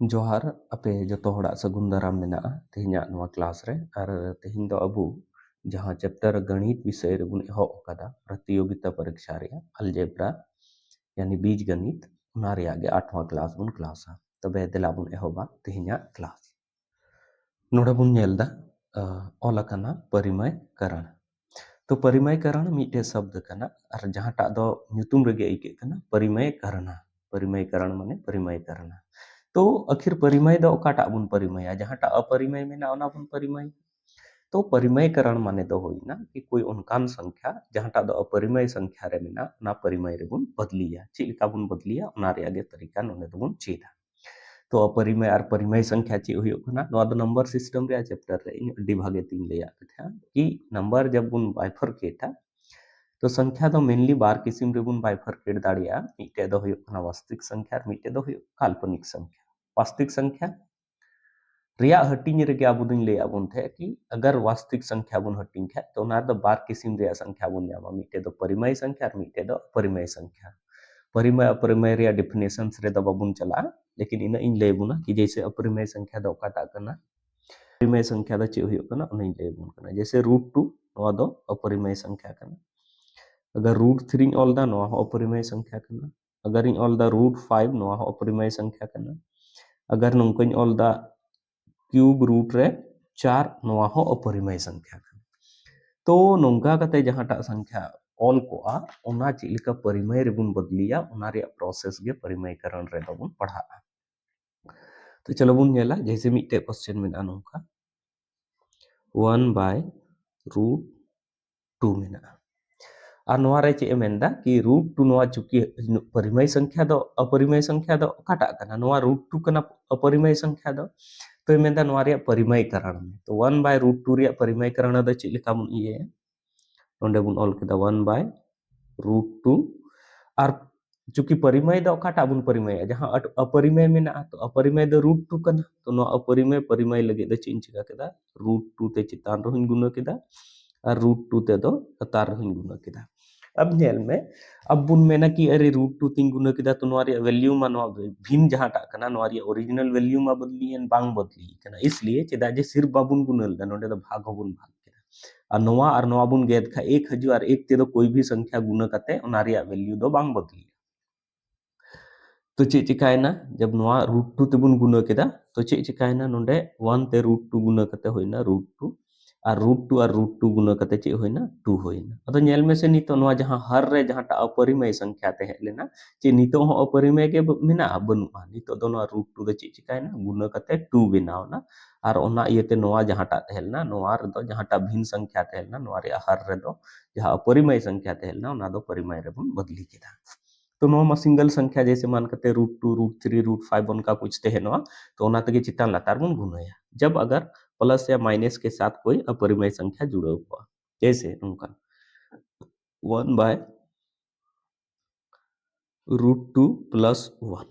जोहार अपे जतो हड़ा सगुन दाराम मेना तेहना नवा क्लास रे और तेहिन दो अबू जहां चैप्टर गणित विषय रे बुन एहो कदा प्रतियोगिता परीक्षा रे अलजेब्रा यानी बीज गणित उना रे आगे 8वां क्लास बुन क्लासा तबे देला बुन एहोबा तेहना क्लास नोडा बुन नेलदा ओलकना परिमयकरण तो परिमयकरण मिटे शब्द कना और जहांटा दो ᱧᱩᱛᱩᱢ रेगे आइके कना परिमयकरण माने परिमयकरण तो आखिर परिमय दो ओकाटा बुन परिमय जहांटा अपरिमय मेना ओना बुन परिमय तो परिमयकरण माने दो होइना कि कोई उनकान संख्या जहांटा दो अपरिमय संख्या रे मेना ओना परिमय रे बुन बदलिया चिलका बुन बदलिया ओना रे आगे तरीका नोने दो बुन चेदा तो अपरिमय और परिमय संख्या चे हुयो कना नोआ दो नंबर सिस्टम रे चैप्टर रे इन अड्डी भागे तीन लेया कथा कि नंबर जब बुन बाइफरकेटा तो संख्या दो मेनली बार किस्म रे बुन बाइफरकेट दाड़िया मिटे दो हुयो कना वास्तविक संख्या और मिटे दो हुयो काल्पनिक संख्या वास्तविक संख्या रिया हटिंग रेगे आबो दुन ले आबोन थे कि अगर वास्तविक संख्या बुन हटिंग है तो ना दो बार किस्म रे संख्या बुन जामा मिटे दो परिमय संख्या और मिटे दो अपरिमय संख्या परिमय अपरिमय रे डेफिनेशंस रे दो बाबुन चला लेकिन इन इन ले बुना कि जैसे अपरिमय संख्या दो काटा करना अपरिमय संख्या दो चे हुयो कना उन ले बुन कना जैसे √2 नोआ दो अपरिमय संख्या कना अगर √3 ऑल दा नोआ हो अपरिमय संख्या कना अगर इन ऑल दा √5 नोआ हो अपरिमय संख्या कना अगर नंकन ऑल दा क्यूब रूट रे 4 नोआ हो अपरिमय संख्या कना तो नोंगा कते जहांटा संख्या ऑल को आ ओना चिलिका परिमय रे बुन बदलिया ओना रे प्रोसेस गे परिमयकरण रे बुन पढ़ा तो चलो बुन नेला जैसे मिटे क्वेश्चन में नोंका 1/√2 मेना और नोआ रे चे मेंदा कि √2 नोआ चुकी परिमय संख्या दो अपरिमय संख्या दो काटा कना नोआ √2 कना अपरिमय संख्या दो तो मेंदा नोआ रे परिमयकरण में तो 1/√2 रे परिमयकरण दो चिलिका बुन इए नोंडे बुन ऑल केदा 1/√2 और चूंकि परिमय दो काटा बुन परिमय जहां अपरिमय में ना तो अपरिमय दो √2 कना तो नो अपरिमय परिमय लगे दो चिन चिका केदा √2 ते चितान रोहिन गुना केदा और √2 ते दो तार रोहिन गुना केदा अब नेल में अब बुन मेना कि अरे √2 तिन गुना केदा तो नो रे वैल्यू मा नो भिन जहां टा कना नो रे ओरिजिनल वैल्यू मा बदली एन बांग बदली कना इसलिए चेदा जे सिर्फ बाबुन गुनल दा नोडे दो भाग होबुन भाग केदा और नोआ बुन गेद खा एक हजू और एक ते दो कोई भी संख्या गुना कते ओना रे वैल्यू दो बांग बदली तो चे चिकायना जब नोआ √2 ते बुन गुना केदा तो चे चिकायना नोंडे 1 ते √2 गुना कते होइना √2 और √2 गुना कते चे होइना 2 होइना अतो नेल में से नितो नोआ जहां हर रे जहां टा अपरिमय संख्या ते हे लेना चे नितो हो अपरिमय के मेना बनुआ नितो दो नोआ √2 दे चे चिकायना गुना कते 2 बनावना और ओना इयते नोआ जहां टा तेलना नोआ रे दो जहां टा भिन्न संख्या तेलना नोआ रे हर रे दो जहां अपरिमय संख्या तेलना ओना दो परिमय रे बुन बदली केदा तो नोआ मा सिंगल संख्या जैसे मान कते √2 √3 √5 उनका कुछ ते नोआ तो ओना तगे चितान लातार बुन गुनाया जब अगर प्लस या माइनस के साथ कोई अपरिमय संख्या जुड़ा हुआ जैसे उनका 1/√2 + 1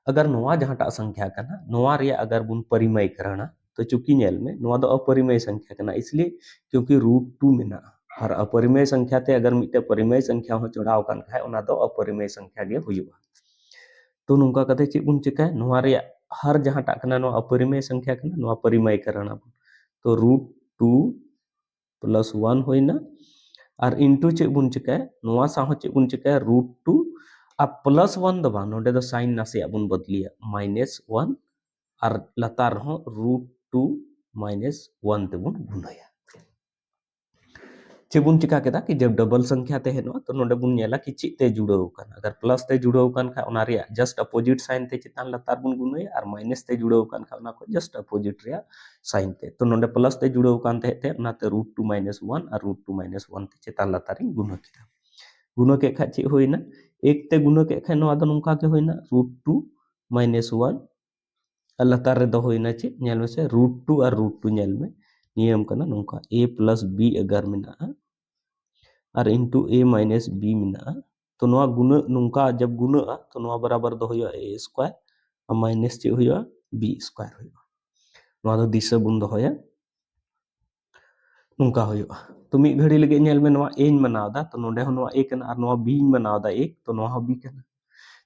अगर नोआ जहांटा संख्या कना नोआ रे अगर बुन परिमय करना तो चूंकि नेल में नोआ दो अपरिमय संख्या कना इसलिए क्योंकि √2 में ना और अपरिमय संख्या ते अगर मिटे परिमय संख्या हो जोड़ाव कान खाय ओना दो अपरिमय संख्या गे हुयुआ तो नोंका कते चे बुन चिकाय नोआ रे हर जहांटा कना नोआ अपरिमय संख्या कना नोआ परिमय करना तो √2 + 1 होइना और इंटू चे बुन चिकाय नोआ सा हो चे बुन चिकाय √2 अब +1 दो बा नोडे दो साइन नासे बुन बदलिया -1 और लतार हो √2 - 1 ते बुन गुनाया चे बुन चिका केदा कि जब डबल संख्या ते हेनो तो नोडे बुन नेला कि ची ते जुड़ो कन अगर प्लस ते जुड़ो कन खा ओना रे जस्ट अपोजिट साइन ते चितान लतार बुन गुनाया और माइनस ते जुड़ो कन खा ओना को जस्ट अपोजिट रे साइन ते तो नोडे प्लस ते जुड़ो कन ते ओना ते √2 - 1 और √2 - 1 ते चितान लतार गुना केदा गुना के खा ची होइना एक ते गुना के खा नोआ दो नोंका के होइना √2 - 1 लतार रे दो होइना चे नेल में से √2 और √2 नेल में नियम कना नोंका a + b अगर मेना और इंटू a - b मेना तो नोआ गुना नोंका जब गुना तो नोआ बराबर दो होया a² और माइनस चे होया b² होया नोआ दो दिशा बुन दो होया नोंका होया तो मी घड़ी लगे नेल में नोआ a इन मनावदा तो नोंडे हो नोआ a कना और नोआ b इन मनावदा 1 तो नोआ हो b कना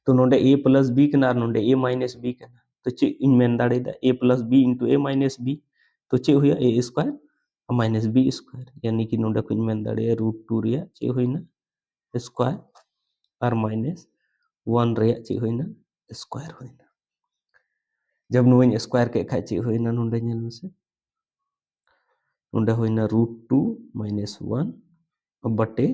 तो नोंडे a + b कना और नोंडे a - b कना तो चे इन मेन दाड़ेदा a plus b into a minus b तो चे हुआ a square minus b square यानी कि नोडे को मेन दाड़े रूट 2 रिया चे हुईना स्क्वायर और माइनस 1 रिया चे हुईना स्क्वायर हुईना जब नुइन स्क्वायर के खाय चे हुईना नोडे नेल मेसे नोडे हुईना रूट 2 माइनस 1 बटे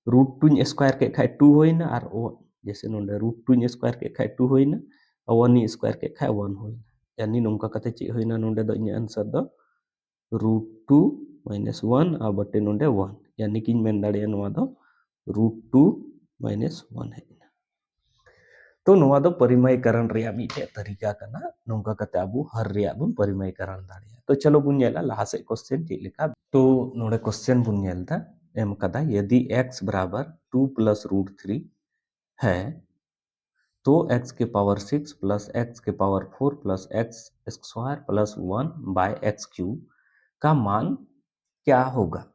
रूट 2 स्क्वायर के खाय 2 हुईना और जैसे नोडे रूट 2 स्क्वायर के खाय 2 हुईना और 1 स्क्वायर के खाय 1 हुईना यानी नोंका कते चे हुईना नोडे दो इने आंसर दो रूट 2 माइनस 1 और बटे नोडे 1 यानी कि मेन दाड़े नोआ दो रूट 2 माइनस 1 है तो नोआ दो परिमयकरण रिया मिटे तरीका कना नोंका कते अबु हर रिया बुन परिमयकरण दाड़िया तो चलो बुन नेला लाहा से क्वेश्चन चे लेका तो नोडे क्वेश्चन बुन नेलदा एम कदा यदि x बराबर 2 प्लस रूट 3 है तो x के पावर 6 प्लस x के power 4 plus x square plus 1 by x cube का मान क्या होगा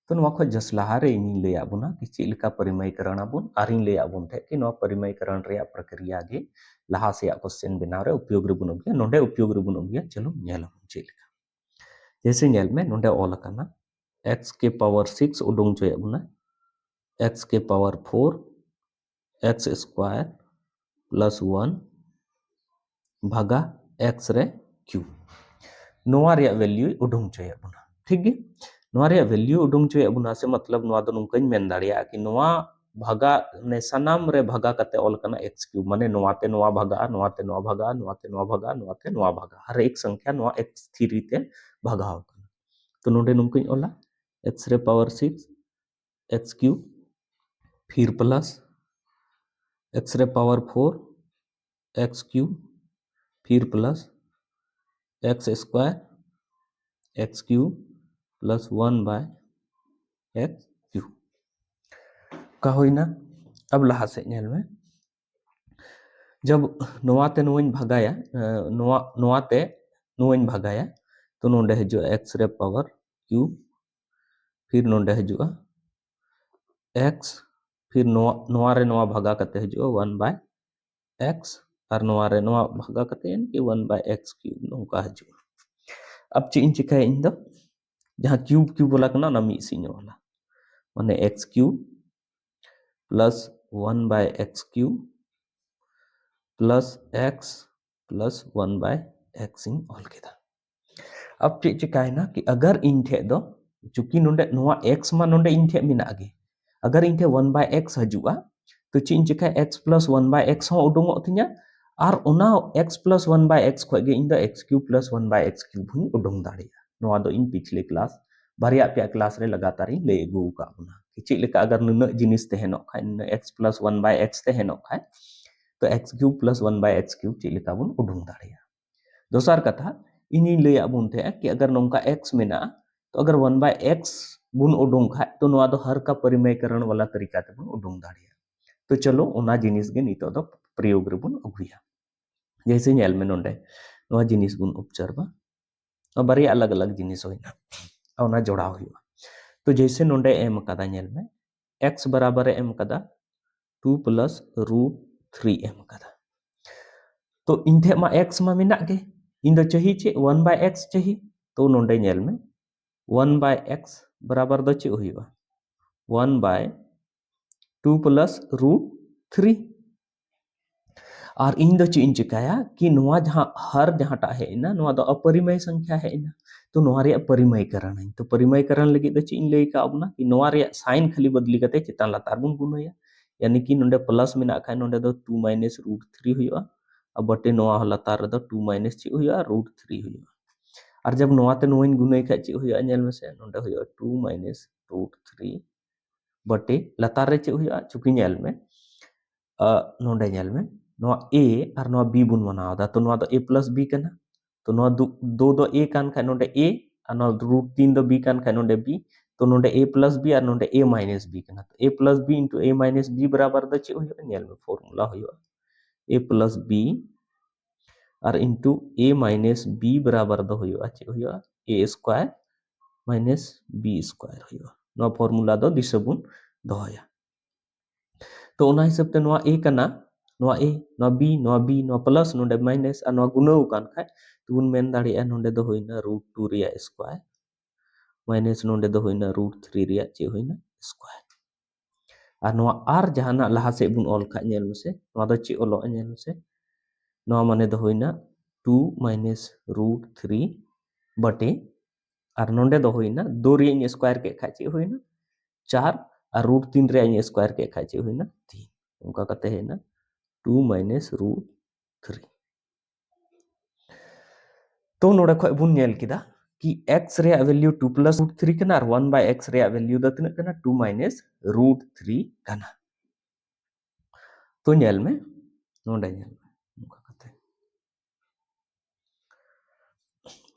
तो नोआ खो जसलाहा रे इन ले आबुना कि चेलिका परिमयकरण आबुन आरिन ले आबुन थे कि नोआ परिमयकरण रे प्रक्रिया गे लाहा से क्वेश्चन बनाव रे उपयोग रे बुन अगिया नोडे उपयोग रे बुन अगिया चलो नेल चेलिका जैसे नेल में नोडे ऑल करना x के पावर 6 उडुंग चोय आबुना x के पावर 4 x स्क्वायर प्लस 1 भागा x रे क्यूब नोआ रे वैल्यू उडुंग चोय आबुना ठीक गे नोआ रे वैल्यू उडुंग चोय आबुना से मतलब नोआ दो नुंकाኝ मेन दाड़िया कि नोआ भागा ने सनाम रे भागा कते ऑल कना x क्यूब माने नोआ ते नोआ भागा नोआ ते नोआ भागा नोआ ते नोआ भागा नोआ ते नोआ भागा हर एक संख्या नोआ x3 ते भागा होकना तो नोडे नुंकाኝ ऑला x रे पावर 6 x क्यूब फिर प्लस x रे पावर 4 x क्यूब फिर plus x square x cube plus 1 by x cube का होइना अब लाहा से नेल में जब नोआते नोइन भगाया नोआते नोइन भगाया तो नोंडे हजू एक्स रे पावर क्यूब फिर नोंडे हजू एक्स फिर नोआ रे नोआ भगा कते हजू 1 बाय एक्स और नोआ रे नोआ भगा कते यानी कि 1 बाय एक्स क्यूब नोका हजू अब चे इन चिकाय इन दो जहां क्यूब क्यूब वाला कना ना मी सिंह वाला माने x cube plus 1 by x cube plus x plus 1 by x इन ऑल केदा अब चे चिकायना कि अगर इन ठे दो चूंकि नोंडे नोआ एक्स मा नोंडे इन ठे मिना गे अगर इन ठे 1 बाय एक्स हजुआ तो चे इन चिकाय एक्स प्लस 1 बाय एक्स हो उडुंगो तिnya और ओना एक्स प्लस 1 बाय एक्स खो गे इन द x cube plus 1 by x cube हुई उडुंग दाड़िया नोआ दो इन पिछले क्लास बारिया पे क्लास रे लगातार इन ले गु का बुना कि चे लेका अगर नुन जिनिस तहेनो खाय एक्स प्लस 1 बाय एक्स तहेनो खाय तो x cube plus 1 by x cube चे लेका बुन उडुंग दाड़िया दोसर कथा इनी ले आबुन थे कि अगर नोंका एक्स मेना तो अगर 1 बाय एक्स बुन उडुंग खाय तो नोआ दो हर का परिमयकरण वाला तरीका ते बुन उडुंग दाड़िया तो चलो ओना जिनिस गे नितो दो प्रयोग रे बुन अगुया जैसे नेल में नोंडे नोआ जिनिस बुन उपचरबा और बारिया अलग अलग जिनिस होइना ओना जोड़ा हुआ तो जैसे नोंडे एम कदा नेल में x बराबर एम कदा 2 प्लस रूट 3 एम कदा तो इन ठे मा x मा मेना गे इन दो चाहिए चे 1 बाय x चाहिए तो नोंडे नेल में 1 बाय x बराबर दो चे हुआ 1 बाय 2 प्लस रूट 3 और इन दो इन चिकाया कि नोआ जहां हर जहां टा है ना नोआ दो अपरिमेय संख्या है ना तो नोआ रे परिमयकरण है तो परिमयकरण लगी दो इन ले का अबना कि नोआ रे साइन खाली बदली कते चितान लातार बुन गुनया यानी कि नोंडे प्लस मेना खाय नोंडे दो 2 माइनस रूट 3 हुआ अब बटे नोआ लातार दो 2 माइनस ची हुआ रूट 3 हुआ और जब नोआ ते नोइन गुनय खाय ची हुआ नेल में से नोंडे हुआ 2 माइनस रूट 3 बटे लातार रे ची हुआ चुकी नेल में नोंडे नेल में नोआ a और नोआ b बुन बनावदा तो नोआ दो a प्लस b कना तो नोआ दो दो a कान खाय नोंडे a और नोआ रूट 3 दो b कान खाय नोंडे b तो नोंडे a प्लस b और नोंडे a माइनस b कना तो a plus b into a minus b बराबर द चे हुआ नेल में फार्मूला हुआ a प्लस b और इंटू a माइनस b बराबर द हुआ चे हुआ a square minus b square हुआ नोआ फार्मूला दो दिसबुन दोया तो ओना हिसाब ते नोआ a कना नोआ a नोआ b नोआ b नोआ प्लस नोंडे माइनस और नोआ गुनाव कान खाय तो बुन मेन दाड़िया नोंडे दो होइना √2 रिया स्क्वायर माइनस नोंडे दो होइना √3 रिया चे होइना स्क्वायर और नोआ r जहाना लहा से बुन ऑल खा नेल मसे नोआ दो चे ऑलो नेल मसे नोआ माने दो होइना 2 माइनस √3 बटे और नोंडे दो होइना 2 रिया स्क्वायर के खा चे होइना 4 और √3 रिया स्क्वायर के खा चे होइना 3 उनका कहते हैं ना 2 माइनस √3 तो नोडे खय बुन नेल किदा कि x रे वैल्यू 2 प्लस √3 कना और 1 बाय x रे वैल्यू द तिना कना 2 माइनस √3 कना तो नेल में नोडे नेल में उनका कहते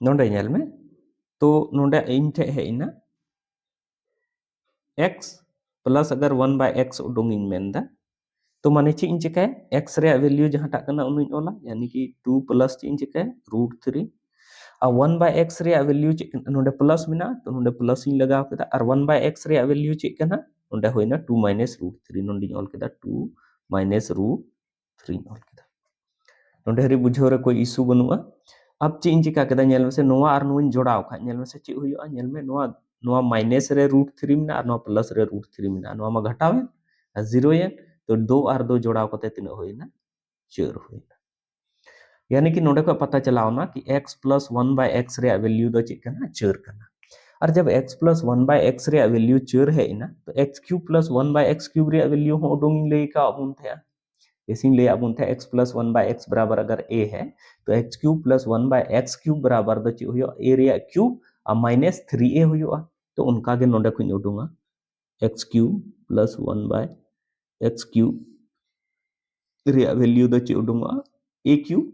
नोडे नेल में तो नोडे इन ठे है इना x प्लस अगर 1 बाय x उडोंग इन मेंदा तो माने ची इन चिकाय x रे वैल्यू जहां टा कना उनुन ओला यानी कि 2 प्लस ची इन चिकाय √3 और 1 बाय x रे वैल्यू ची नोडे प्लस मिना तो नोडे प्लस इन लगाव केदा और 1 बाय x रे वैल्यू ची कना नोडे होइना 2 माइनस √3 नोडे ऑल केदा 2 माइनस √3 ऑल केदा नोडे हरी बुझो रे कोई इशू बनुआ अब ची इन चिका केदा नेल में से नोआ और नोइन जोड़ाव खा नेल में से ची हुइयो नेल में नोआ नोआ माइनस रे √3 मिना और नोआ प्लस रे √3 मिना नोआ मा घटावे और 0 येन तो 2 और 2 जोड़ाव कते तिना होइना 4 होइना यानी कि नोडे को पता चलाओ ना कि x प्लस 1 बाय x रे वैल्यू दो चिक कना 4 कना और जब x प्लस 1 बाय x रे वैल्यू 4 है ना तो x cube plus 1 by x cube रे वैल्यू हो उडोंग ले का अबुन थे इसिन ले अबुन थे x प्लस 1 बाय x बराबर अगर a है तो x cube plus 1 by x cube बराबर दो ची हुयो a रे क्यूब और माइनस 3a हुयो तो उनका के नोडे को उडोंगा x cube plus 1 by x cube रे वैल्यू दो ची उडोंगा a क्यूब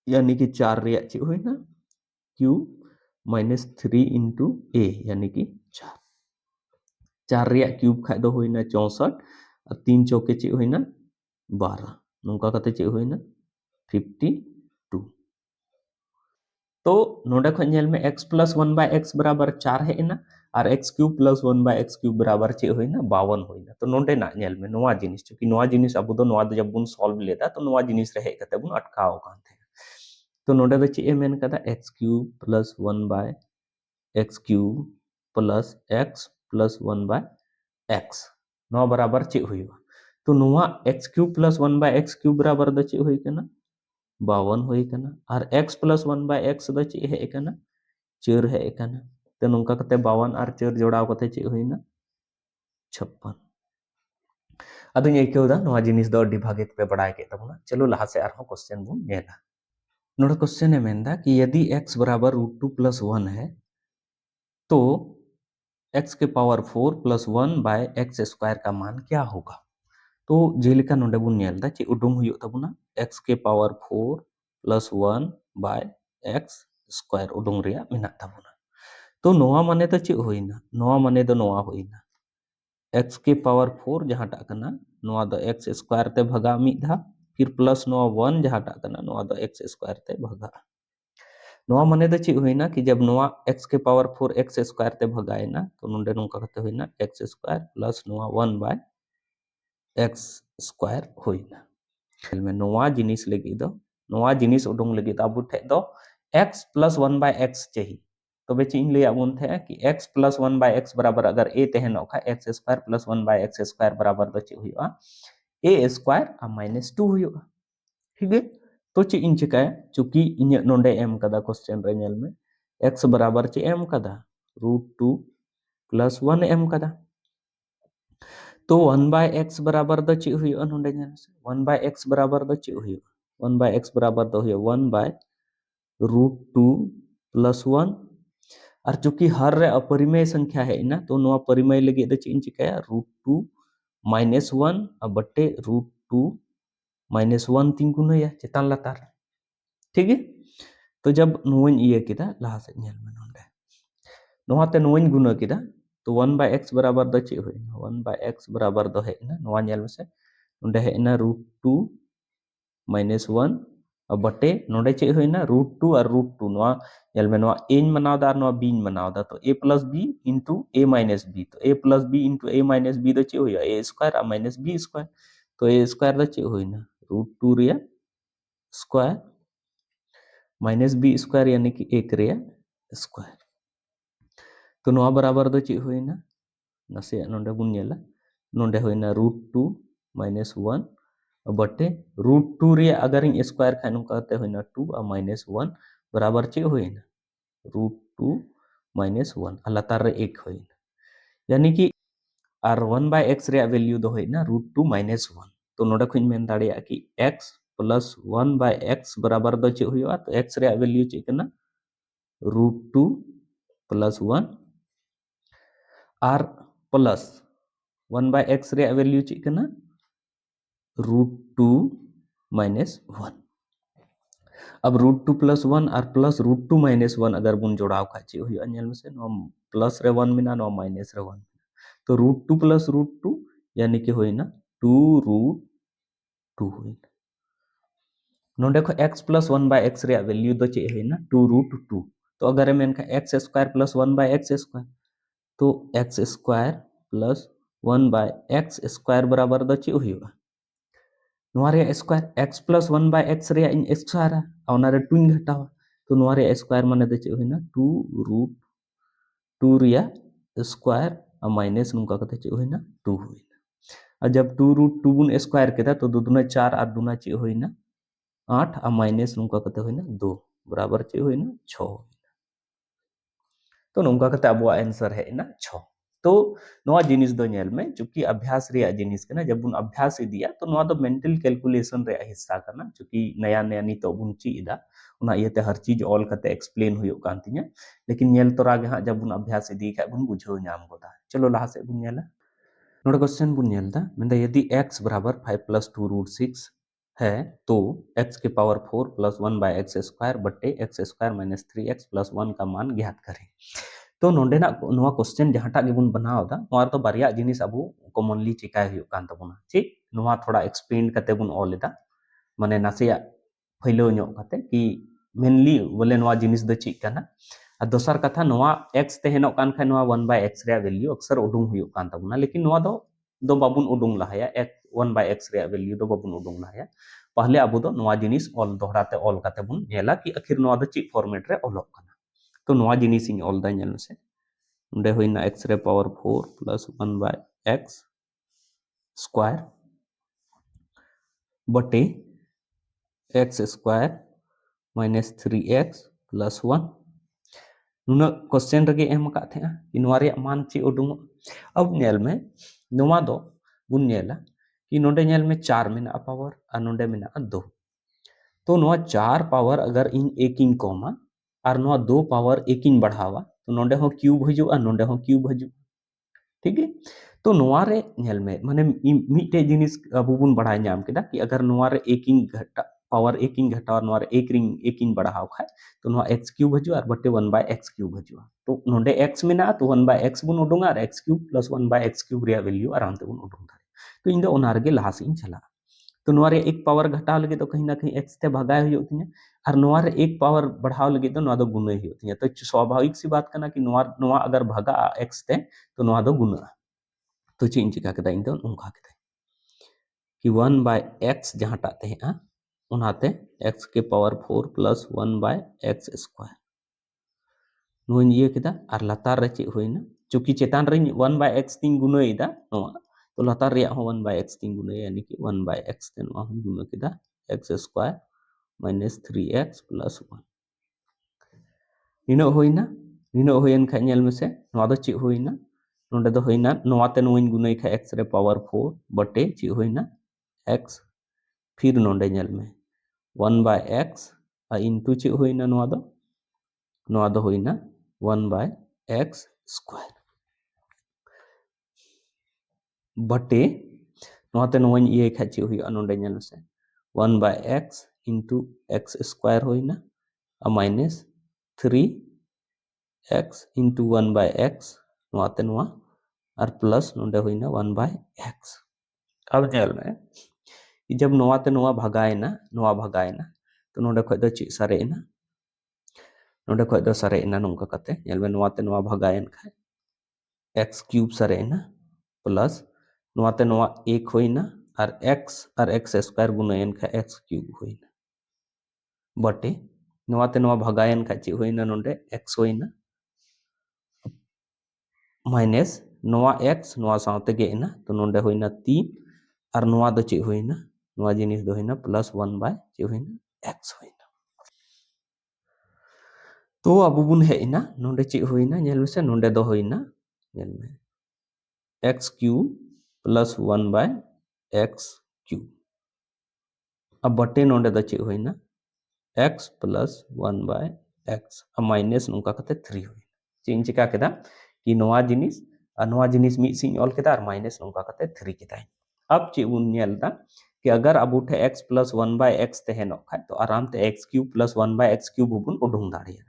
यानी कि 4 रिया ची होइना क्यूब माइनस 3 इंटू a यानी कि 4 4 रिया क्यूब खा दो होइना 64 और 3 चौके ची होइना 12 नोंका कते ची होइना 52 तो नोडे खो नेल में x प्लस 1 बाय x बराबर 4 है ना और x cube plus 1 by x cube बराबर ची होइना 52 होइना तो नोडे ना नेल में नोआ जिनिस चूंकि नोआ जिनिस अब दो नोआ जब बुन सॉल्व लेदा तो नोआ जिनिस रहे कते बुन अटकाव कान थे तो नोडे दो ची मेन कदा x cube plus 1 by x cube plus x plus 1 by x नोआ बराबर ची हुइबा तो नोआ x cube plus 1 by x cube बराबर द ची हुइ कना 52 हुइ कना और x प्लस 1 बाय x द ची है कना 4 है कना तो नोंका कते 52 और 4 जोड़ाव कते ची हुइना 56 अदुन एकेउदा नोआ जिनिस दो अड्डी भागे पे बड़ाय के तबना चलो लहा से आरो क्वेश्चन बुन नेला नोडे क्वेश्चन है मेंदा कि यदि x बराबर √2 प्लस 1 है तो x के power 4 plus 1 by x square का मान क्या होगा तो जेलिका नोडे बुन नेलदा चे उडुंग हुयो तबना x के power 4 plus 1 by x square उडुंग रिया मिना तबना तो नोआ माने तो चे होइना नोआ माने दो नोआ होइना x के पावर 4 जहां टा कना नोआ दो x स्क्वायर ते भगा मिधा फिर प्लस नोआ 1 जहां टा कना नोआ दो x स्क्वायर ते भगा नोआ माने दो ची होइना कि जब नोआ x के पावर 4 x स्क्वायर ते भगाएना तो नोंडे नोंका कते होइना x स्क्वायर प्लस नोआ 1 बाय x स्क्वायर होइना में नोआ जिनिस लगी दो नोआ जिनिस उडोंग लगी अब ठे दो x प्लस 1 बाय x चाहिए तो बे चिन ले अबुन थे कि x प्लस 1 बाय x बराबर अगर a तहन ओखा x square plus 1 by x square बराबर दो ची हुइबा a स्क्वायर और माइनस 2 हुइबा ठीक है तो ची इन चिकाय चूंकि इन नोंडे एम कदा क्वेश्चन रे नेल में x बराबर ची एम कदा √2 प्लस 1 एम कदा तो 1 बाय x बराबर द ची हुइयो नोंडे नेल से 1 बाय x बराबर द ची हुइयो 1 बाय x बराबर द हुइयो 1 बाय √2 प्लस 1 और चूंकि हर रे अपरिमेय संख्या है ना तो नोआ परिमेय लगी द ची इन चिकाय √2 माइनस 1 और बट्टे √2 माइनस 1 तीन गुना या चेतान लातार ठीक है तो जब नोइन ये किदा लहा से नेल में नोंडे नोहा ते नोइन गुना किदा तो 1 बाय x बराबर द ची होइना 1 बाय x बराबर द है ना नोआ नेल में से नोंडे है ना √2 माइनस 1 और बटे नोंडे ची होइना √2 और √2 नोआ नेल में नोआ a मनावदा और नोआ b मनावदा तो a plus b into a minus b तो a plus b into a minus b the ची होइया a स्क्वायर और माइनस b स्क्वायर तो ए स्क्वायर दो चे होइना √2 रिया स्क्वायर माइनस बी स्क्वायर यानी कि 1 रिया स्क्वायर तो नोआ बराबर दो चे होइना नसे नोंडे बुन नेला नोंडे होइना √2 माइनस 1 बटे √2 रिया अगर इन स्क्वायर खान कहते होइना 2 और माइनस 1 बराबर चे होइना √2 माइनस 1 लातार रे 1 होइना यानी कि और 1/x रे वैल्यू दो होइना √2 माइनस 1 तो नोडे खुइन मेन दाड़िया कि x प्लस 1/x बराबर दो चे हुआ तो x रे वैल्यू चे कना √2 प्लस 1 और प्लस 1/x रे वैल्यू चे कना √2 माइनस 1 अब √2 प्लस 1 और प्लस √2 माइनस 1 अगर बुन जोड़ाव खा चे हुआ नेल में से नो प्लस रे 1 मिना नो माइनस रे 1 तो √2 प्लस √2 यानी कि होइना 2√2 होइना नोंडे को x प्लस 1/x रे वैल्यू दो चे होइना 2√2 तो अगर मेन का x square plus 1/x square तो x square plus 1/x square बराबर दो चे हुआ नोरे स्क्वायर x प्लस 1/x रे इन स्क्वायर और 2 इन घटावा तो नोरे स्क्वायर माने दो चे होइना 2√2 रिया स्क्वायर और माइनस नुका कते चे होइना 2 होइना और जब 2√2 बुन स्क्वायर केदा तो 2 दूना 4 और 2 चे होइना 8 और माइनस नुका कते होइना 2 बराबर चे होइना 6 तो नुका कते अब आंसर है ना 6 तो नोआ जिनिस दो नेल में चूंकि अभ्यास रे जिनिस कना जब बुन अभ्यास इदिया तो नोआ दो मेंटल कैलकुलेशन रे हिस्सा कना चूंकि नया नया नितो बुन चीदा उना इयते हर चीज ऑल कते एक्सप्लेन हुयो कान तिया लेकिन नेल तोरा गे जब बुन अभ्यास इदी खा बुन बुझो नाम गोदा चलो लाहा से बुन नेला नोडे क्वेश्चन बुन नेलदा मेंदा यदि x बराबर 5 प्लस 2√6 है तो x के पावर 4 प्लस 1/x स्क्वायर बटे x square minus 3x plus 1 का मान ज्ञात करें तो नोडेना नोआ क्वेश्चन जहाटा गेबुन बनावदा नोआ तो बारिया जिनिस अबु कॉमनली चिकाय हुयो कान तबुना ठीक नोआ थोड़ा एक्सप्लेन कते बुन ऑलेदा माने नासिया फैलो न्यो कते कि मेनली बोले नोआ जिनिस द चिक काना आ दोसर कथा नोआ x तेहेनो कान खा नोआ 1/x रे वैल्यू अक्सर उडुंग हुयो कान तबुना लेकिन नोआ दो बाबुन उडुंग लहाया x 1/x रे वैल्यू दो बाबुन उडुंग लहाया पहले अबु दो नोआ जिनिस ऑल दोहराते ऑल कते बुन नेला कि आखिर नोआ द चिक फॉर्मेट रे ऑलोक काना तो नोआ जिनिस इन ऑल दा नेल से उंडे होइना x रे पावर 4 प्लस 1/x स्क्वायर बटे x square minus 3x plus 1 नुना क्वेश्चन रगे एम का थे कि नोआ रे मान चे उडुंग अब नेल में नोआ दो बुन नेला कि नोडे नेल में 4 मेना पावर और नोडे मेना 2 तो नोआ 4 पावर अगर इन 1 इन कोमा और नोआ 2 पावर 1 इन बढ़ावा तो नोडे हो क्यूब हजुआ नोडे हो क्यूब हजु ठीक है तो नोआ रे नेल में माने मिटे जिनिस अबु बुन बढ़ाय नाम केदा कि अगर नोआ रे 1 इन घटा पावर 1 इन घटा और नोआ रे 1 इन बढ़ाव खाय तो नोआ x क्यूब हजुआ और बटे 1/x क्यूब हजुआ तो नोडे x मेना तो 1/x बुन उडुंगा और x cube plus 1/x cube रे वैल्यू आराम ते बुन उडुंग दारे तो इन दो ओनार गे लहा से इन चला तो नोआ रे 1 पावर घटाव लगे तो कहीं ना कहीं x ते भगाय हुयो तिया और नोआ रे 1 पावर बढ़ाव लगे तो नोआ दो गुणे हुयो तिया तो स्वाभाविक सी बात कना कि नोआ नोआ अगर भगा x ते तो नोआ दो गुणा तो ची चिका कदा इन दो उनका कदा कि 1/x जहाटा ते आ उनाते x के पावर 4 प्लस 1/x स्क्वायर नुन ये कदा और लतार रे चे होइना चूंकि चेतान रे 1/x तीन गुणा इदा नोआ तो लतार रे हो 1/x तीन गुणा यानी कि 1/x ते नोआ हम गुणा कदा x square minus 3x plus 1 निनो होइन खा नेल में से नोआ दो चे होइना नोडे दो होइना नोआ ते नोइन गुणा खा x रे पावर 4 बटे चे होइना x फिर नोडे नेल में 1/x इनटू चे होइना नोआ दो होइना 1/x स्क्वायर बटे नोआ ते नोइन ये खा चे हुई नोडे नेल से 1/x इनटू x स्क्वायर होइना माइनस 3x इनटू 1/x नोआ ते नोआ और प्लस नोडे होइना 1/x अब नेल में जब नोआ ते नोआ भगायना तो नोडे खय दो ची सरेना नोडे खय दो सरेना नोंका कते नेल में नोआ ते नोआ भगायन खाय x क्यूब सरेना प्लस नोआ ते नोआ 1 होइना और x स्क्वायर गुणायन खा x क्यूब होइना बटे नवाते नवा भगायन खा चे होइना नोंडे x होइना माइनस नवा x नवा साथे गेना तो नोंडे होइना 3 और नवा दो चे होइना नवा जिनिस दो होइना प्लस 1 बाय चे होइना x होइना तो अब बुन हेइना नोंडे चे होइना नेल मेसे नोंडे दो होइना नेल में x cube plus 1 by x cube अब बटे नोंडे द चे होइना x प्लस 1 बाय x अब माइनस नोंका कते 3 होइना चेन चिका केदा कि नवा जिनिस मी सिंह ऑल केदा और माइनस नोंका कते 3 केदा अब चे बुन नेलदा कि अगर अब उठे x प्लस 1 बाय x तहेनो खाय तो आराम ते x cube plus 1 by x cube बुन उडुंग दाड़िया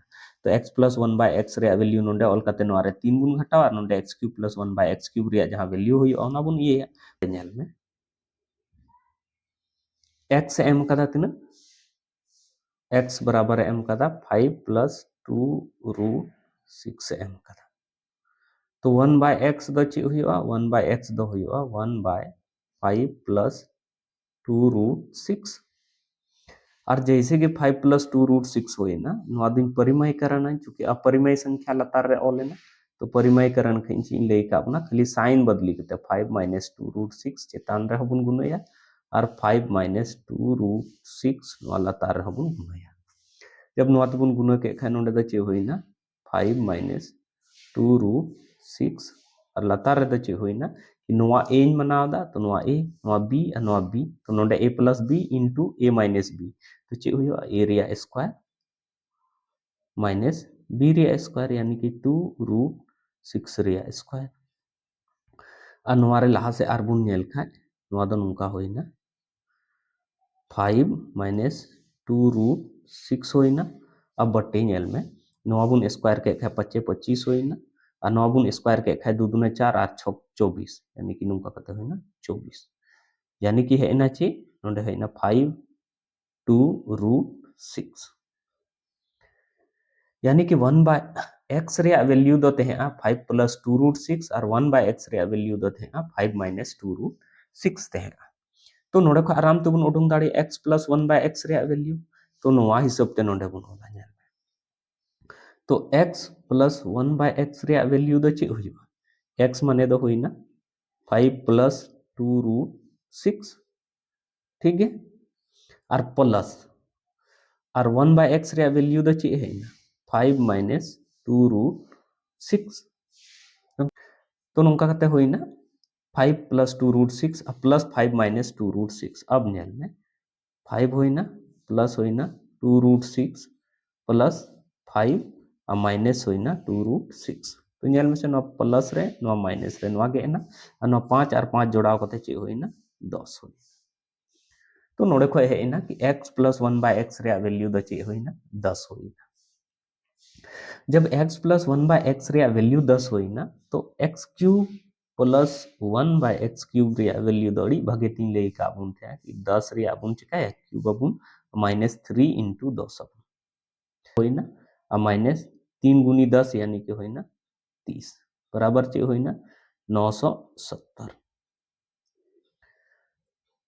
तो x प्लस 1 बाय x रे वैल्यू नोंडे ऑल कते नोरे 3 बुन घटावा नोंडे x cube plus 1 by x cube रे जहां वैल्यू हुई ओना बुन ये नेल में x एम कदा तिना x बराबर एम कदा 5 प्लस 2 रूट 6 एम कदा तो 1 बाय x दो चे हुआ 1 बाय x दो हुआ 1 बाय 5 प्लस 2 रूट 6 और जैसे कि 5 प्लस 2 रूट 6 हुई ना नवा दिन परिमयकरण है चूंकि अपरिमेय संख्या लतार रे ऑल ना तो परिमयकरण खिंची ले का अपना खाली साइन बदली करते 5 माइनस 2 रूट 6 चेतान रे हबुन गुनया और 5 माइनस 2 रूट 6 नवा लतार रे हबुन गुनया जब नवा तबुन गुना के खा नोंडे द चे होइना 5 माइनस 2 रूट 6 और लतार रे द चे होइना कि नवा a इन बनावदा तो नवा a नवा b और नवा b तो नोंडे a plus b into a minus b तो चे हुआ a रिया स्क्वायर माइनस b रिया स्क्वायर यानी कि 2 रूट 6 रिया स्क्वायर और नवा रे लहा से आरबुन नेल खा नवा दो नोंका होइना 5 माइनस 2 रूट 6 होइना अब बटे नेल में नवा बुन स्क्वायर के खा 25 होइना और नवा बुन स्क्वायर के खा 2 दूने 4 और 6 24 यानी कि नोंका कते होइना 24 यानी कि हेना चे नोंडे हेना 5 2 रूट 6 यानी कि 1 बाय x रे वैल्यू दो ते 5 प्लस 2 रूट 6 और 1 बाय x रे वैल्यू दो ते 5 माइनस 2 रूट 6 ते तो नोडे को आराम ते बुन उडुंग दाड़ी x प्लस 1 बाय x रे वैल्यू तो नोवा हिसाब ते नोडे बुन ओला नेल तो x प्लस 1 बाय x रे वैल्यू दो चे हुआ x माने दो हुई ना 5 प्लस 2 रूट 6 ठीक है और प्लस और 1 बाय x रे वैल्यू द चे है ना 5 माइनस 2 रूट 6 तो नोंका कते होई ना 5 प्लस 2 रूट 6 और प्लस 5 माइनस 2 रूट 6 अब नेल में 5 होई ना प्लस होई ना 2 रूट 6 प्लस 5 और माइनस होई ना 2 रूट 6 तो नेल में से नो प्लस रे नो माइनस रे नो गे ना और नो 5 और 5 जोड़ाव कते चे होई ना 10 होई तो नोडे को है ना कि x प्लस 1 बाय x रे वैल्यू द चे होई ना 10 होई ना जब x प्लस 1 बाय x रे वैल्यू 10 होई ना तो x cube plus 1 by x cube रे वैल्यू दड़ी भागे 3 ले का बुन थे कि 10 रे बुन चिका है क्यूब बुन माइनस 3 इनटू 10 होई ना और माइनस 3 गुनी 10 यानी कि होई ना 30 बराबर चे होई ना 970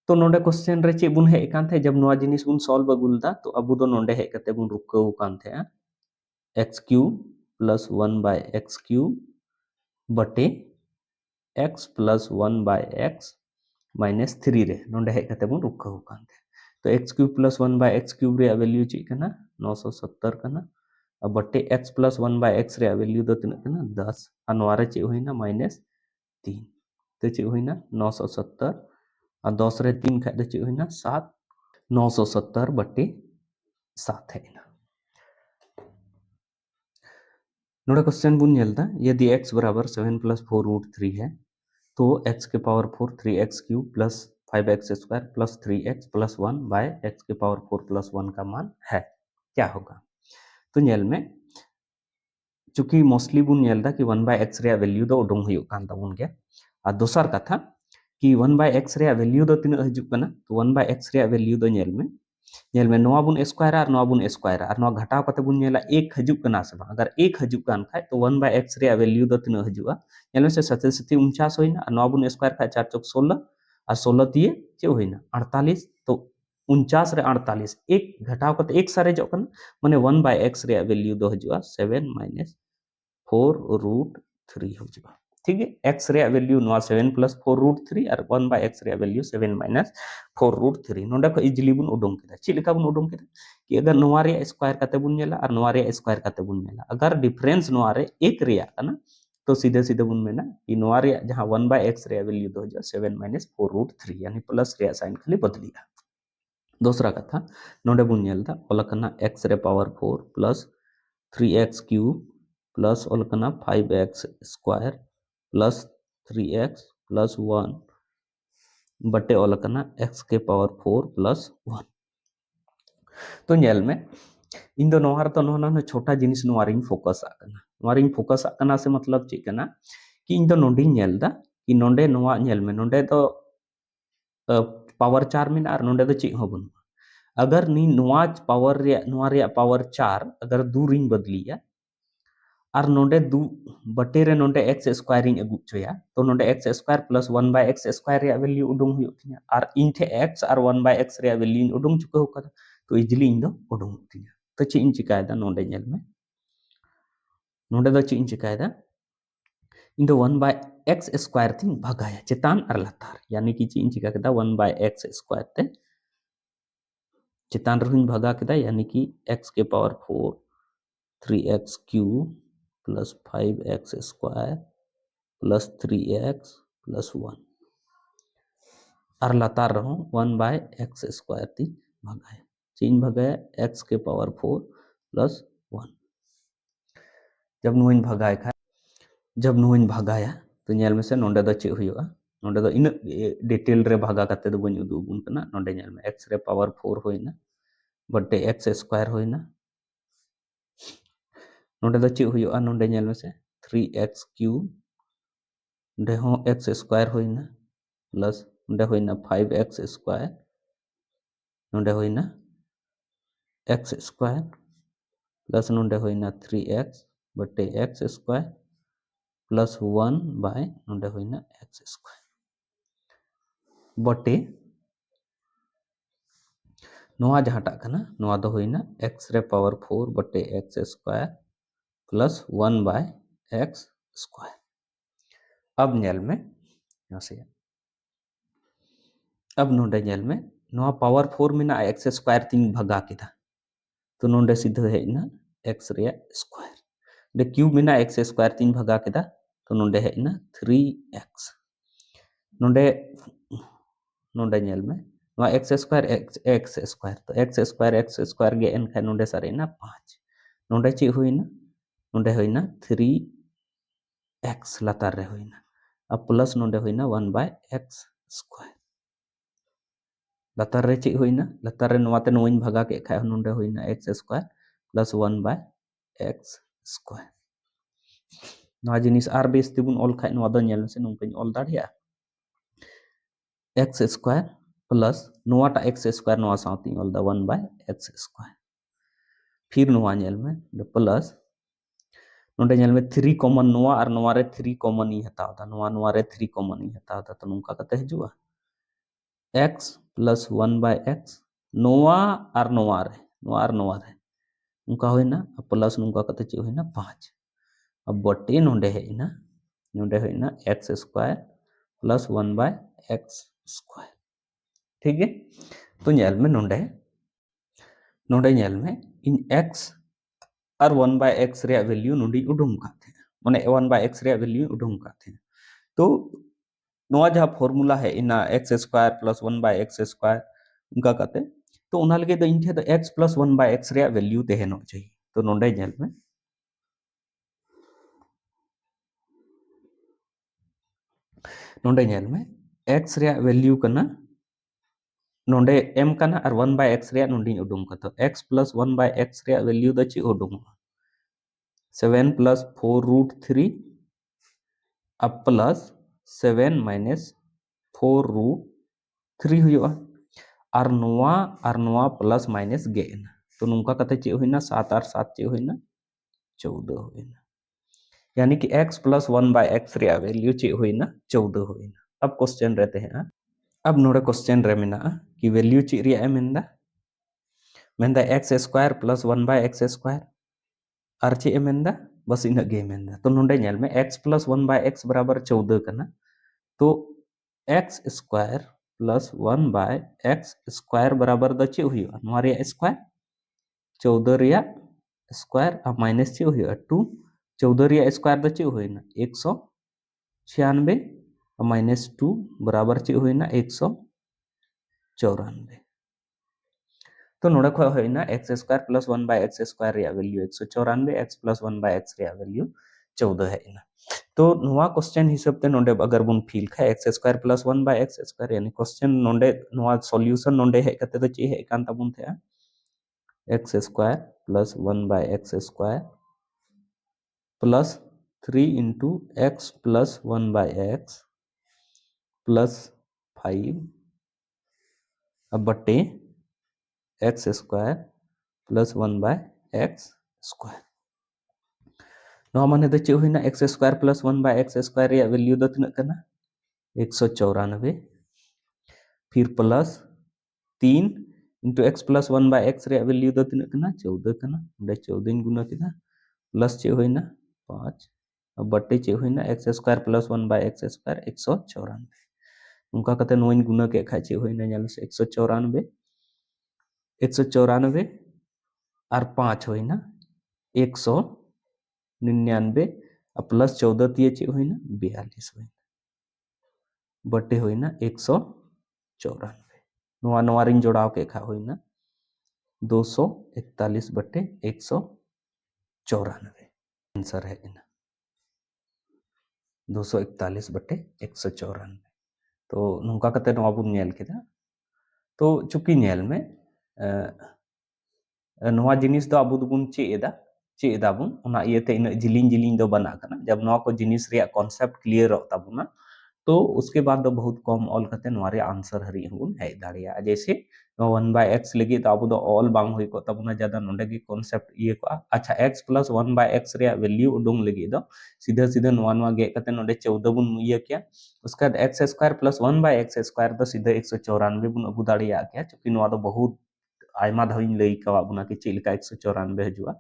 तो नोडे क्वेश्चन रे चे बुन हे कान थे जब नवा जिनिस बुन सॉल्व अगुलदा तो अबु दो नोडे हे कते बुन रुकौ कान थे x cube plus 1 by x cube बटे x plus 1 by x minus 3 रे नोडे हे कते बुन रुकौ कान थे तो x cube plus 1 by x cube रे वैल्यू चे कना 970 कना अब बटे x प्लस 1 बाय x रे वैल्यू दो तिना कना 10 अनवारे चे होइना माइनस 3 तो चे होइना 970 और 10 रे 3 खाए चे होइना 7 970 बटे 7 है ना नोडे क्वेश्चन बुन नेलदा यदि x बराबर 7 प्लस 4 रूट 3 है तो x के power 4 3x cube plus 5x square plus 3x plus 1 by x के पावर 4 प्लस 1 का मान है क्या होगा तो नेल में चूंकि मोस्टली बुन नेलदा कि 1 बाय x रे वैल्यू दो उडुंग हुई कान ताबुन के और दोसर कथा कि 1 बाय x रे वैल्यू दो तिना हजु कना तो 1 बाय x रे वैल्यू दो नेल में नवा बुन स्क्वायर और नवा बुन स्क्वायर और नवा घटाव कते बुन नेला 1 हजु कना से बा अगर 1 हजु कान खाय तो 1 बाय x रे वैल्यू दो तिना हजुआ नेल में से 7 7 49 होइना और नवा बुन स्क्वायर खाय 4 चौक 16 और 16 दिए चे होइना 48 तो 49 रे 48 एक घटाव करते एक सारेजो कन माने 1/x रे वैल्यू दो हजुआ 7 - 4√3 हजुआ ठीक है x रे वैल्यू नवा 7 + 4√3 और 1/x रे वैल्यू 7 - 4√3 नोंडा को इजिली बुन उडुंग केदा ची लेका बुन उडुंग केदा कि अगर नवा रे स्क्वायर काते बुन नेला और नवा रे स्क्वायर काते बुन नेला अगर डिफरेंस नवा रे एक रिया कना तो सीधे सीधे बुन मेना कि नवा रे जहां 1/x रे वैल्यू दो हजुआ 7 - 4√3 यानी प्लस रे साइन खाली बदलिया दूसरा कथा नोंडे बुन नेलदा ओलकना x रे power 4 plus 3x cube plus ओलकना 5x square plus 3x plus 1 बटे ओलकना x के पावर 4 प्लस 1 तो नेल में इन दो नोहार तो नोना छोटा जिनिस नोवारिंग फोकस आकना नोवारिंग फोकस आकना से मतलब ची कना कि इन दो नोंडी नेलदा कि नोंडे नोवा नेल में नोंडे तो पावर 4 में और नोंडे तो ची हो बन अगर नी नोवा पावर रे पावर 4 अगर 2 रिंग बदलिया और नोंडे 2 बटे रे नोंडे x स्क्वायर रिंग अगु चोया तो नोंडे x square plus 1/x square रे वैल्यू उडुंग हुयो थिया और इन थे x और 1/x रे वैल्यू उडुंग चुका हो कदा तो इजिली इन दो उडुंग थिया तो ची इन चिकायदा नोंडे नेल में नोंडे दो ची इन चिकायदा इन दो 1/x स्क्वायर थिंग भगाया चेतान और लतार यानी कि ची इन चिका केदा 1/x स्क्वायर ते चेतान रुइन भगा केदा यानी कि x के power 4 3x cube plus 5x square plus 3x plus 1 और लतार रहो 1/x स्क्वायर थी भगाया चीन भगाया x के पावर 4 प्लस 1 जब नुइन भगाया खा जब नुइन भगाया तो नेल में से नोंडे दो चे हुआ नोंडे दो इन डिटेल रे भगा करते दो बन उदू बुन कना नोंडे नेल में x रे पावर 4 होइना बटे x स्क्वायर होइना नोंडे दो चे हुआ नोंडे नेल में से 3x क्यूब नोंडे हो x स्क्वायर होइना प्लस नोंडे होइना 5x स्क्वायर नोंडे होइना x स्क्वायर प्लस नोंडे होइना 3x बटे x स्क्वायर प्लस 1 नोंडे होइना x स्क्वायर बटे नोआ जहाटा कना नोआ दो होइना x रे पावर 4 बटे x square plus 1/x square अब नेल में से अब नोंडे नेल में नोआ पावर 4 में ना x स्क्वायर तीन भगा केदा तो नोंडे सीधे हेना x रे स्क्वायर दे क्यूब में ना x स्क्वायर तीन भगा केदा तो नोंडे हेना 3x नोंडे नोंडे नेल में नोआ x स्क्वायर तो x स्क्वायर गे एन खा नोंडे सरेना 5 नोंडे ची हुइना नोंडे होइना 3x लतार रे होइना अब प्लस नोंडे होइना 1/x स्क्वायर लतार रे ची होइना लतार रे नोआते नोइन भगा के खा नोंडे होइना x square plus 1/x square नोआ जिनिस आर बेस तिबुन ऑल खा नोआ दो नेल से नोंपन ऑल दाड़िया x स्क्वायर प्लस नोआटा x स्क्वायर नोआ साउती ऑल द 1/x स्क्वायर फिर नोआ नेल में द प्लस नोंडे नेल में 3 कॉमन नोआ और नोआ रे 3 कॉमन ही हताव दा नोआ रे 3 कॉमन ही हताव दा तो नोंका कते हजुआ x प्लस 1/x नोआ और नोआ रे उनका होइना प्लस नुका कते ची होइना 5 अब बटे नोंडे हेइना x square plus 1/x square ठीक है तो नेल में नोंडे नेल में इन x और 1/x रे वैल्यू नोंडी उडुंग काथे माने 1/x रे वैल्यू उडुंग काथे तो नोआ जहां फार्मूला है इना x square plus 1/x square उनका कहते तो उना लगे तो इनथे तो x प्लस 1/x रे वैल्यू तेहनो चाहिए तो नोंडे नेल में x रे वैल्यू कना नोंडे m कना और 1/x रे नोंडी उडुंग कतो x प्लस 1/x रे वैल्यू द ची उडुंग 7 प्लस 4√3 अब प्लस 7 माइनस 4√3 हुआ और नोआ प्लस माइनस गेन तो नुका कते चे होइना 7 और 7 चे होइना 14 होइना यानी कि x प्लस 1/x रे वैल्यू चे होइना 14 होइना अब क्वेश्चन रहते हैं अब नोड़े क्वेश्चन रे मेना कि वैल्यू ची रिया ए मेंदा x square plus 1 by x square और ची ए मेंदा बस इना गे मेंदा तो नोंडे नेल में x प्लस 1 बाय x बराबर 14 कना तो x square plus 1 by x square बराबर द ची हुई नोरे स्क्वायर 14 रिया स्क्वायर अब माइनस ची हुई 2 14 रिया स्क्वायर द ची हुई ना 196 माइनस 2 बराबर ची हुई ना 194 तो नोड़े खो होई ना x square plus 1 by x square रिया value 194 x plus 1 by x रिया वैल्यू 14 है ना तो नोवा क्वेश्चन हिसाब ते नोंडे अगर बुन फील खा x square plus 1 by x square यानी क्वेश्चन नोंडे नोवा सॉल्यूशन नोंडे है कते तो ची है कान तबुन थे x square plus 1 by x square plus 3 into x plus 1 by x plus 5 अब बटे x square plus 1 by x square नोवा माने तो चे हुईना x square plus 1 by x square रिया वैल्यू दो तिना कना 194 फिर plus 3 into x plus 1 by x रिया वैल्यू दो तिना कना 14 कना बे 14 गुना किना प्लस चे हुईना 5 अब बटे चे हुईना x square plus 1 by x square 194 उनका कते नोइन गुना के खा चे हुईना नेल से 194 और 5 हुईना 199 प्लस 14 तिये चे हुईना 42 हुईना बटे हुईना 194 नोवा नोवा रिंग जोड़ाव के खा हुईना 241 बटे 194 आंसर है इना 241 बटे 194 तो नोंका कते नोवा बुन नेल केदा तो चुकी नेल में नोवा जिनिस दो अबु दुबुन चेदा बुन ओना इयते इन जिलिंग जिलिंग दो बना कना जब नोवा को जिनिस रिया कॉन्सेप्ट क्लियर हो ताबुना तो उसके बाद दो बहुत कम ऑल करते नोरे आंसर हरी हूं है दाड़िया जैसे 1 बाय x लगी तो अब ऑल बांग हुई को तब ना ज्यादा नोंडे की कॉन्सेप्ट ये को अच्छा x प्लस 1 बाय x रे वैल्यू उडुंग लगी दो सीधा सीधा नोवा नोवा गे कते नोंडे 14 बुन ये क्या उसका x square plus 1 by x square तो सीधा 194 बुन अगु दाड़िया क्या क्योंकि नोवा दो बहुत आयमा धाविन लई का बुना कि चेलिका 194 हजुआ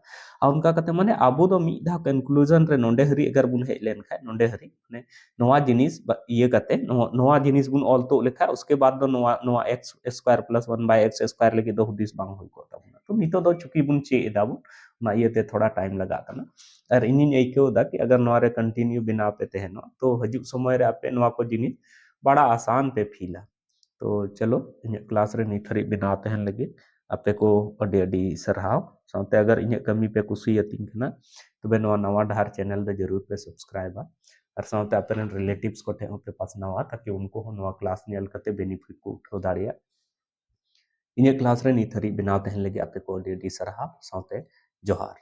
आ उनका कते माने आबो दो मी धा कंक्लूजन रे नोंडे हरी अगर बुन हे लेन खा नोंडे हरी माने नोवा जिनिस ये कते नोवा जिनिस बुन ऑल तो लेखा उसके बाद दो नोवा नोवा x square plus 1 by x square लगी दो हुदिस बांग हुई को तबना तो नितो दो चुकी बुन चे एदाबु ना ये ते थोड़ा टाइम लगा कना और इनिन एइको दा कि अगर नोवा रे कंटिन्यू बिना पे तेहनो तो हजू समय रे आपे नोवा को जिनिस बड़ा आसान पे फीला तो चलो इन क्लास रे निथरी बिना तेहन लगे आपे को अडी अडी सरहाव साथे अगर इन कमी पे कुसी यतिन कना तबे नोवा नवा डहार चैनल दे जरूर पे सब्सक्राइब और साथे आपे रिलेटिव्स को ठे पे पास नवा ताकि उनको हो नवा क्लास नेल कते बेनिफिट को उठो दाड़िया इन क्लास रे निथरी बिना तेहन लगे आपे को अडी अडी सरहाव साथे जोहार